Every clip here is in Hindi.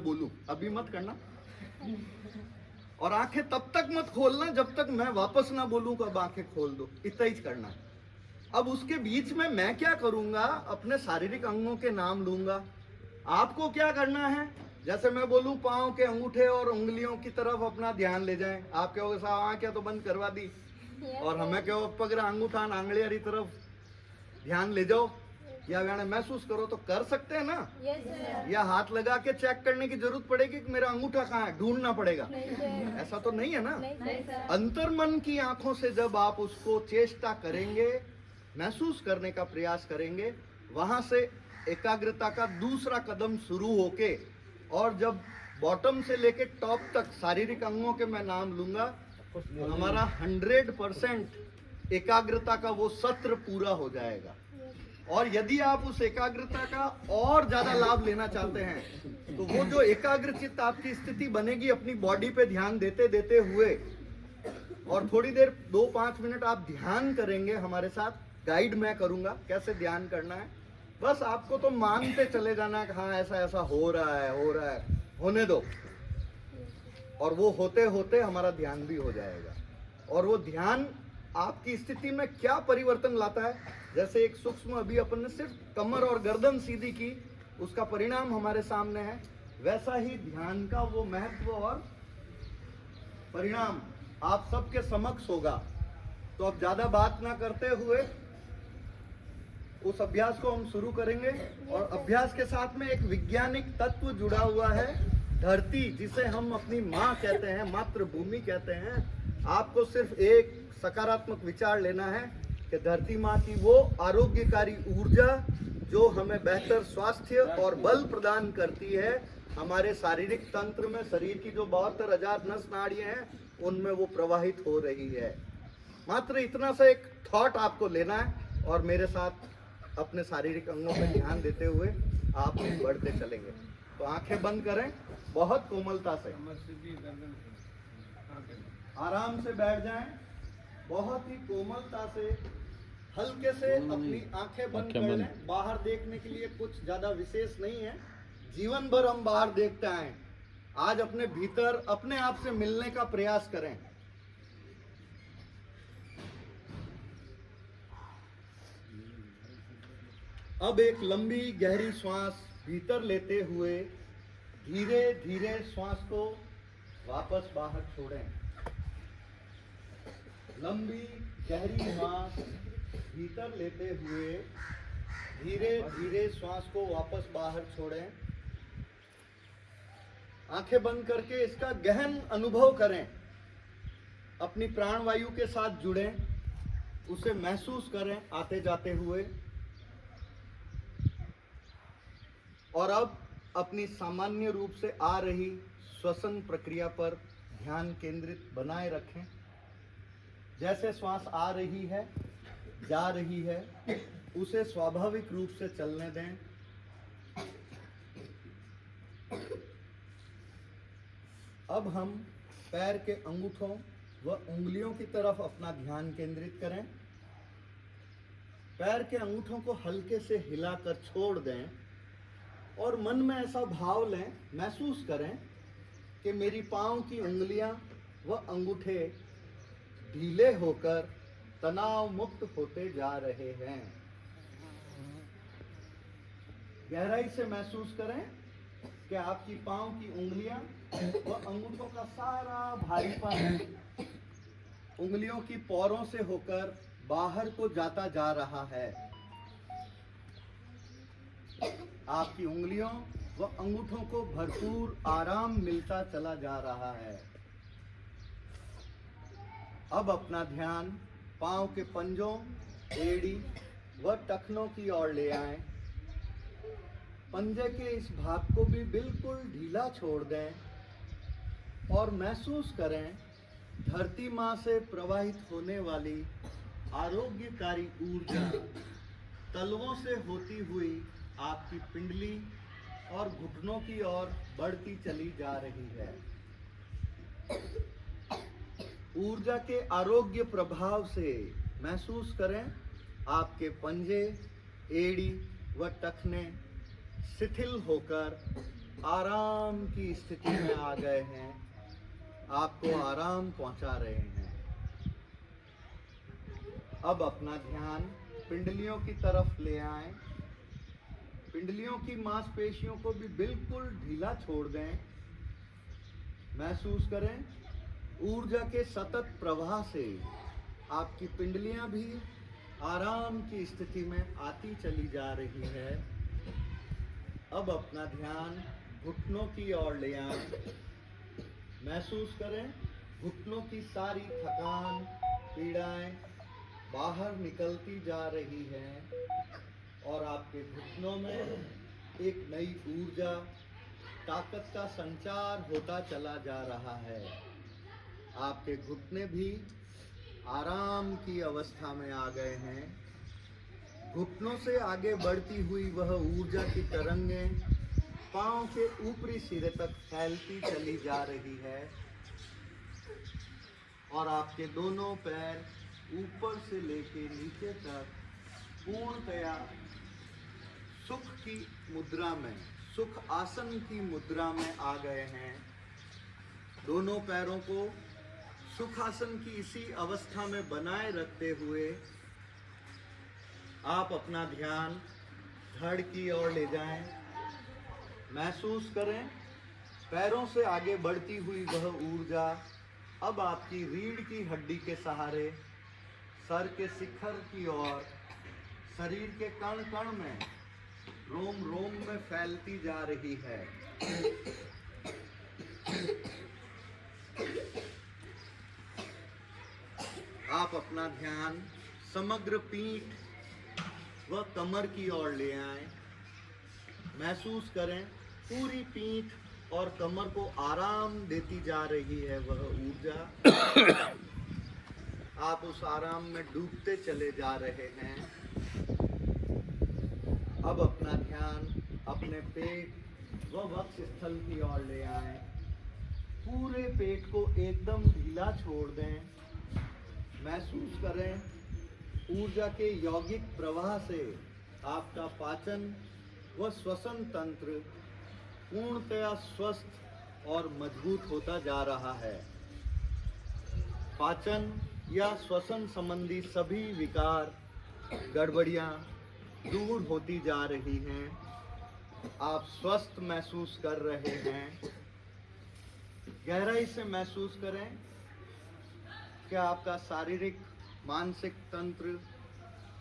बोलूं, अभी मत करना। और आंखें तब तक मत खोलना जब तक मैं वापस ना बोलूं कि अब आंखें खोल दो, इतना ही करना है। अब उसके बीच में मैं क्या करूंगा, अपने शारीरिक अंगों के नाम लूंगा। आपको क्या करना है, जैसे मैं बोलूं पांव के अंगूठे और उंगलियों की तरफ अपना ध्यान ले जाएं। आप कहोगे साहब आंखें तो बंद करवा दी, और हमें कहो पगरा अंगूठा आंगलियारी तरफ ध्यान ले जाओ या गाने महसूस करो, तो कर सकते हैं ना। या हाथ लगा के चेक करने की जरूरत पड़ेगी कि मेरा अंगूठा कहाँ है, ढूंढना पड़ेगा? ऐसा तो नहीं है ना। अंतर्मन की आंखों से जब आप उसको चेष्टा करेंगे, महसूस करने का प्रयास करेंगे, वहां से एकाग्रता का दूसरा कदम शुरू होके, और जब बॉटम से लेके टॉप तक शारीरिक अंगों के मैं नाम लूंगा, हमारा 100% एकाग्रता का वो सत्र पूरा हो जाएगा। और यदि आप उस एकाग्रता का और ज्यादा लाभ लेना चाहते हैं, तो वो जो एकाग्रचित्त आपकी स्थिति बनेगी अपनी बॉडी पे ध्यान देते देते हुए, और थोड़ी देर 2-5 मिनट आप ध्यान करेंगे हमारे साथ। गाइड मैं करूंगा कैसे ध्यान करना है, बस आपको तो मानते चले जाना कि हाँ ऐसा ऐसा हो रहा है, होने दो। और वो होते होते हमारा ध्यान भी हो जाएगा। और वो ध्यान आपकी स्थिति में क्या परिवर्तन लाता है, जैसे एक सूक्ष्म अभी अपन ने सिर्फ कमर और गर्दन सीधी की, उसका परिणाम हमारे सामने है, वैसा ही ध्यान का वो महत्व और परिणाम आप सबके समक्ष होगा। तो अब ज्यादा बात ना करते हुए उस अभ्यास को हम शुरू करेंगे। और अभ्यास के साथ में एक वैज्ञानिक तत्व जुड़ा हुआ है, धरती, जिसे हम अपनी माँ कहते हैं, मातृभूमि कहते हैं। आपको सिर्फ एक सकारात्मक विचार लेना है कि धरती माँ की वो आरोग्यकारी ऊर्जा जो हमें बेहतर स्वास्थ्य और बल प्रदान करती है, हमारे शारीरिक तंत्र में शरीर की जो 72,000 नस नाड़ियां हैं उनमें वो प्रवाहित हो रही है। मात्र इतना सा एक थॉट आपको लेना है, और मेरे साथ अपने शारीरिक अंगों पर ध्यान देते हुए आप बढ़ते चलेंगे। तो आंखें बंद करें, बहुत कोमलता से, आराम से बैठ जाएं, बहुत ही कोमलता से, हल्के से अपनी आंखें बंद कर लें। बाहर देखने के लिए कुछ ज्यादा विशेष नहीं है, जीवन भर हम बाहर देखते आए, आज अपने भीतर अपने आप से मिलने का प्रयास करें। अब एक लंबी गहरी श्वास भीतर लेते हुए धीरे धीरे श्वास को वापस बाहर छोड़ें। लंबी गहरी श्वास भीतर लेते हुए धीरे धीरे श्वास को वापस बाहर छोड़ें। आंखें बंद करके इसका गहन अनुभव करें, अपनी प्राणवायु के साथ जुड़ें, उसे महसूस करें आते जाते हुए। और अब अपनी सामान्य रूप से आ रही श्वसन प्रक्रिया पर ध्यान केंद्रित बनाए रखें। जैसे श्वास आ रही है, जा रही है, उसे स्वाभाविक रूप से चलने दें। अब हम पैर के अंगूठों व उंगलियों की तरफ अपना ध्यान केंद्रित करें। पैर के अंगूठों को हल्के से हिलाकर छोड़ दें, और मन में ऐसा भाव लें, महसूस करें कि मेरी पांव की उंगलियां व अंगूठे ढीले होकर तनाव मुक्त होते जा रहे हैं। गहराई से महसूस करें कि आपकी पांव की उंगलियां व अंगूठों का सारा भारीपन उंगलियों की पोरों से होकर बाहर को जाता जा रहा है। आपकी उंगलियों व अंगूठों को भरपूर आराम मिलता चला जा रहा है। अब अपना ध्यान पांव के पंजों, एड़ी व टखनों की ओर ले आएं। पंजे के इस भाग को भी बिल्कुल ढीला छोड़ दें, और महसूस करें धरती माँ से प्रवाहित होने वाली आरोग्यकारी ऊर्जा तलवों से होती हुई आपकी पिंडली और घुटनों की ओर बढ़ती चली जा रही है। ऊर्जा के आरोग्य प्रभाव से महसूस करें आपके पंजे, एड़ी व टखने शिथिल होकर आराम की स्थिति में आ गए हैं, आपको आराम पहुंचा रहे हैं। अब अपना ध्यान पिंडलियों की तरफ ले आएं। पिंडलियों की मांसपेशियों को भी बिल्कुल ढीला छोड़ दें। महसूस करें ऊर्जा के सतत प्रवाह से आपकी पिंडलियां भी आराम की स्थिति में आती चली जा रही है। अब अपना ध्यान घुटनों की ओर ले आएं। महसूस करें घुटनों की सारी थकान, पीड़ाएं बाहर निकलती जा रही हैं और आपके घुटनों में एक नई ऊर्जा, ताकत का संचार होता चला जा रहा है। आपके घुटने भी आराम की अवस्था में आ गए हैं। घुटनों से आगे बढ़ती हुई वह ऊर्जा की तरंगें पांव के ऊपरी सिरे तक फैलती चली जा रही है और आपके दोनों पैर ऊपर से लेके नीचे तक पूर्णतया सुख की मुद्रा में, सुख आसन की मुद्रा में आ गए हैं। दोनों पैरों को सुखासन की इसी अवस्था में बनाए रखते हुए आप अपना ध्यान धड़ की ओर ले जाएं। महसूस करें पैरों से आगे बढ़ती हुई वह ऊर्जा अब आपकी रीढ़ की हड्डी के सहारे सर के शिखर की ओर, शरीर के कण कण में, रोम रोम में फैलती जा रही है। आप अपना ध्यान समग्र पीठ व कमर की ओर ले आएं। महसूस करें पूरी पीठ और कमर को आराम देती जा रही है वह ऊर्जा। आप उस आराम में डूबते चले जा रहे हैं। अब अपना ध्यान अपने पेट व वक्ष स्थल की ओर ले आएं। पूरे पेट को एकदम ढीला छोड़ दें। महसूस करें ऊर्जा के यौगिक प्रवाह से आपका पाचन व श्वसन तंत्र पूर्णतया स्वस्थ और मजबूत होता जा रहा है। पाचन या श्वसन संबंधी सभी विकार, गड़बड़ियाँ दूर होती जा रही हैं। आप स्वस्थ महसूस कर रहे हैं। गहराई से महसूस करें क्या आपका शारीरिक, मानसिक तंत्र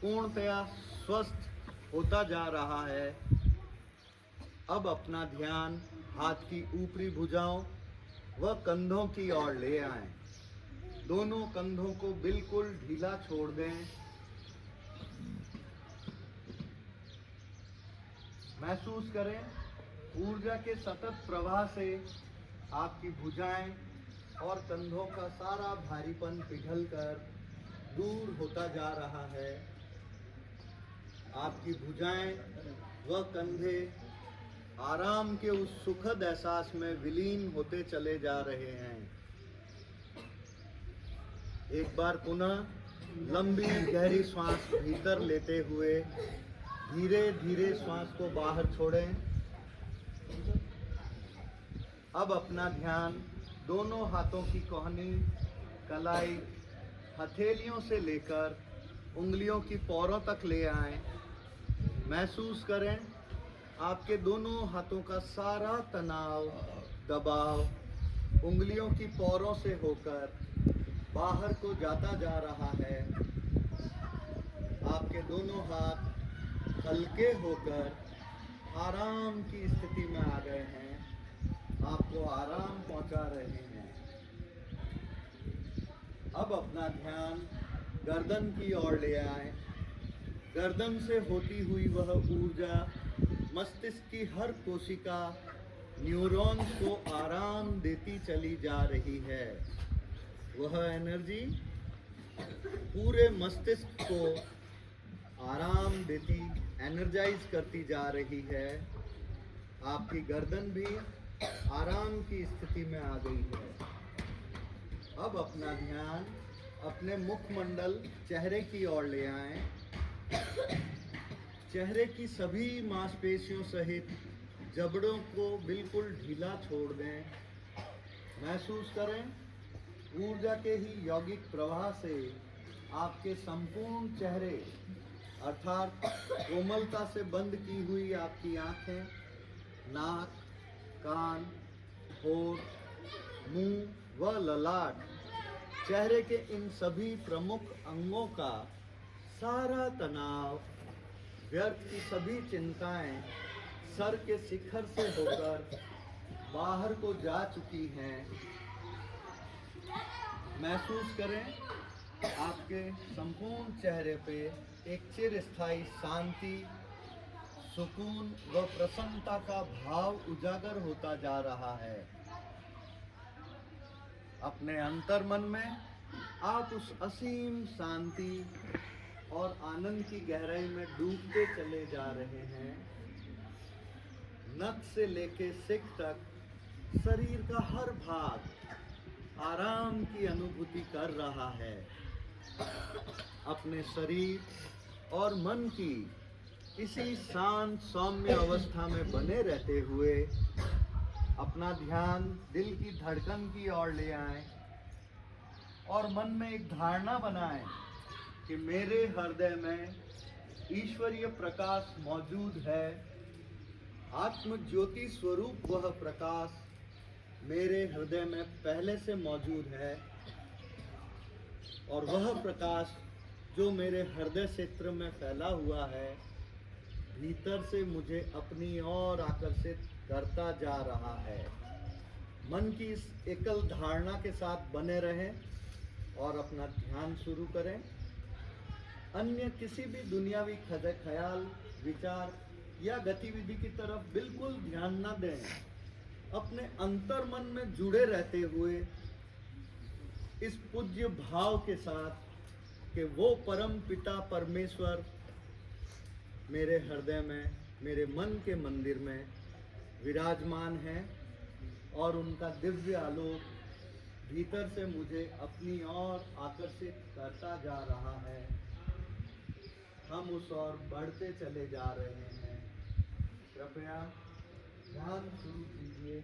पूर्णतया स्वस्थ होता जा रहा है। अब अपना ध्यान हाथ की ऊपरी भुजाओं व कंधों की ओर ले आएं। दोनों कंधों को बिल्कुल ढीला छोड़ दें। महसूस करें ऊर्जा के सतत प्रवाह से आपकी भुजाएं और कंधों का सारा भारीपन पिघलकर दूर होता जा रहा है। आपकी भुजाएं व कंधे आराम के उस सुखद एहसास में विलीन होते चले जा रहे हैं। एक बार पुनः लंबी गहरी सांस भीतर लेते हुए धीरे धीरे सांस को बाहर छोड़ें। अब अपना ध्यान दोनों हाथों की कोहनी, कलाई, हथेलियों से लेकर उंगलियों की पौरों तक ले आएं। महसूस करें आपके दोनों हाथों का सारा तनाव, दबाव उंगलियों की पौरों से होकर बाहर को जाता जा रहा है। आपके दोनों हाथ हल्के होकर आराम की स्थिति में आ गए हैं। आपको आराम पहुंचा रहे हैं। अब अपना ध्यान गर्दन की ओर ले आएं। गर्दन से होती हुई वह ऊर्जा मस्तिष्क की हर कोशिका, न्यूरॉन्स को आराम देती चली जा रही है। वह एनर्जी पूरे मस्तिष्क को आराम देती, एनर्जाइज करती जा रही है। आपकी गर्दन भी आराम की स्थिति में आ गई है। अब अपना ध्यान अपने मुखमंडल, चेहरे की ओर ले आएं। चेहरे की सभी मांसपेशियों सहित जबड़ों को बिल्कुल ढीला छोड़ दें। महसूस करें ऊर्जा के ही यौगिक प्रवाह से आपके संपूर्ण चेहरे अर्थात कोमलता से बंद की हुई आपकी आंखें, नाक, कान, होठ, मुंह व ललाट, चेहरे के इन सभी प्रमुख अंगों का सारा तनाव, व्यर्थ की सभी चिंताएं सर के शिखर से होकर बाहर को जा चुकी हैं। महसूस करें आपके संपूर्ण चेहरे पे एक चिरस्थायी शांति, सुकून व प्रसन्नता का भाव उजागर होता जा रहा है। अपने अंतर्मन में आप उस असीम शांति और आनंद की गहराई में डूबते चले जा रहे हैं। नख से लेके सिक तक शरीर का हर भाग आराम की अनुभूति कर रहा है। अपने शरीर और मन की इसी शांत सौम्य अवस्था में बने रहते हुए अपना ध्यान दिल की धड़कन की ओर ले आएं और मन में एक धारणा बनाएं कि मेरे हृदय में ईश्वरीय प्रकाश मौजूद है। आत्म ज्योति स्वरूप वह प्रकाश मेरे हृदय में पहले से मौजूद है और वह प्रकाश जो मेरे हृदय क्षेत्र में फैला हुआ है भीतर से मुझे अपनी ओर आकर्षित करता जा रहा है। मन की इस एकल धारणा के साथ बने रहें और अपना ध्यान शुरू करें। अन्य किसी भी दुनियावी ख्याल, विचार या गतिविधि की तरफ बिल्कुल ध्यान न दें। अपने अंतर्मन में जुड़े रहते हुए इस पूज्य भाव के साथ कि वो परम पिता परमेश्वर मेरे हृदय में, मेरे मन के मंदिर में विराजमान हैं और उनका दिव्य आलोक भीतर से मुझे अपनी ओर आकर्षित करता जा रहा है। हम उस ओर बढ़ते चले जा रहे हैं। कृपया ध्यान शुरू कीजिए।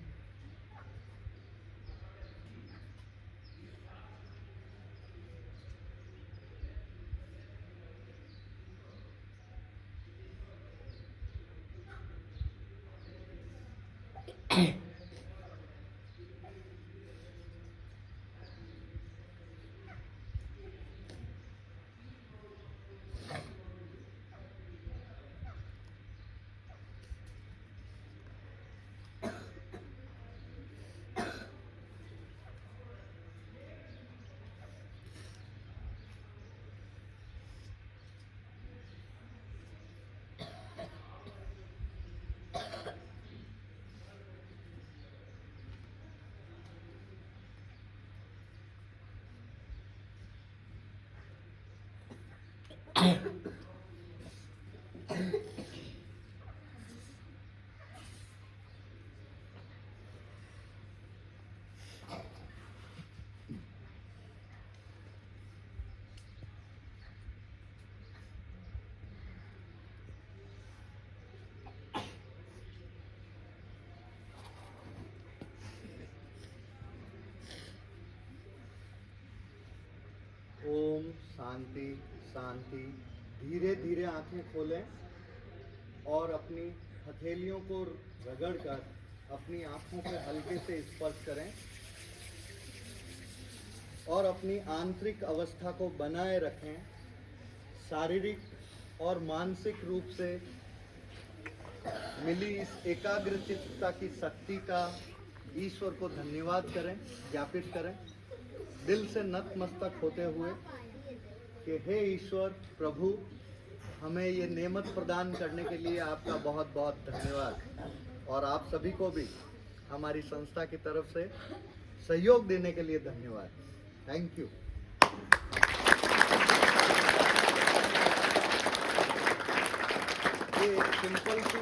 ओम शांति शांति। धीरे धीरे आंखें खोलें और अपनी हथेलियों को रगड़कर अपनी आंखों पे हल्के से स्पर्श करें और अपनी आंतरिक अवस्था को बनाए रखें। शारीरिक और मानसिक रूप से मिली इस एकाग्रचित्तता की शक्ति का ईश्वर को धन्यवाद करें, ज्ञापित करें दिल से नतमस्तक होते हुए कि हे ईश्वर प्रभु, हमें ये नेमत प्रदान करने के लिए आपका बहुत बहुत धन्यवाद और आप सभी को भी हमारी संस्था की तरफ से सहयोग देने के लिए धन्यवाद। Thank you. ये सिंपल सी